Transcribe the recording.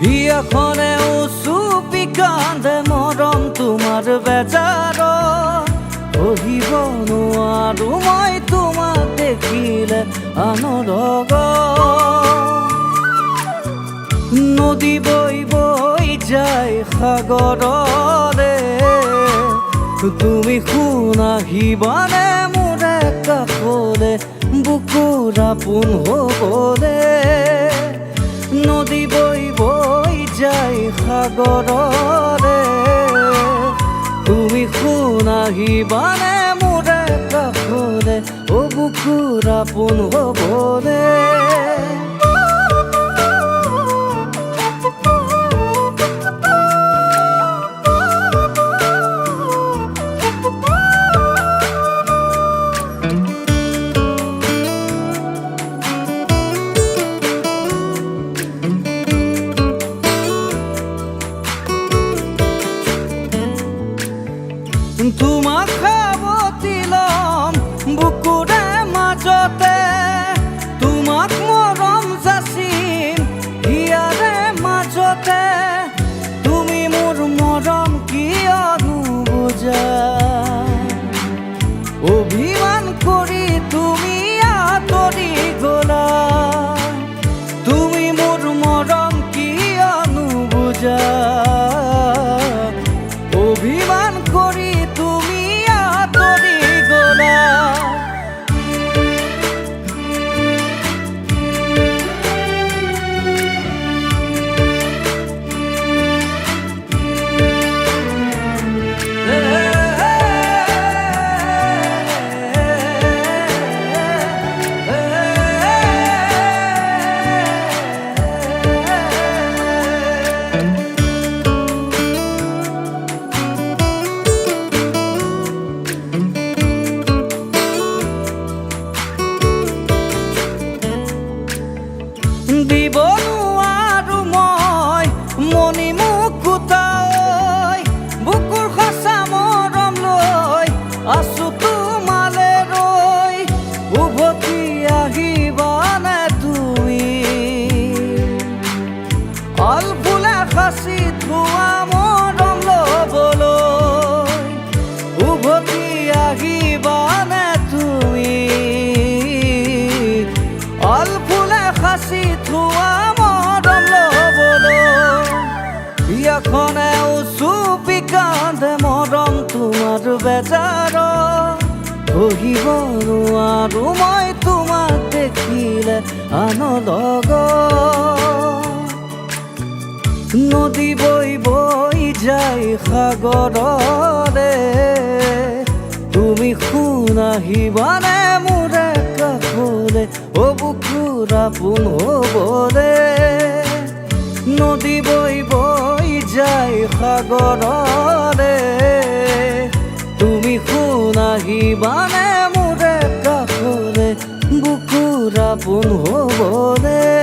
হিয়াখনে চুপি কান্দে মৰম তোমাৰ বেজাৰ সহিব নোৱাৰো মই তোমাক দেখিলে আনৰ নদী বৈ বৈ যায় সাগৰৰে তুমি শুনাহিবানে মোৰে কাষলে বুকুৰ আপোন হ'বলে নদী বৈ বৈ যায় সাগৰৰে তুমি শুনাহিবানে মোৰে কাষলে বুকুৰ আপোন হ'বলে তোমাক খাবতি লম বুকুৰে মাজতে তোমাক মৰম যাচিম হিয়াৰে মাজতে তুমি মোৰ মৰম কিয় নুবুজা অভিমান কৰি তুমি আঁতৰি গলা তুমি মোৰ মৰম কিয় নুবুজা অভিমান কৰি তুমি আঁতৰি গলা দিব নোৱাৰো মই মনি মুকুতাই বুকুৰ সঁচা মৰম লৈ আছো তোমালে ৰৈ উভতি আহিবানে তুমি অলফুলে সাঁচি থোৱা মৰম ল'বলৈ উভতি আহিবানে তুমি অলফুলে সাঁচি থোৱা মৰম ল'বলৈ হিয়াখনে চুপি কান্দে মৰম তোমাৰ বেজাৰ সহিব নোৱাৰো মই তোমাক দেখিলে আনৰ নদী বৈ বৈ যায় সাগৰৰে তুমি শুনাহিবানে মোৰে কাষলে বুকুৰ আপোন হ'বলে নদী বৈ বৈ যায় সাগৰৰে তুমি শুনাহিবানে মোৰে কাষলে বুকুৰ আপোন হ'বলে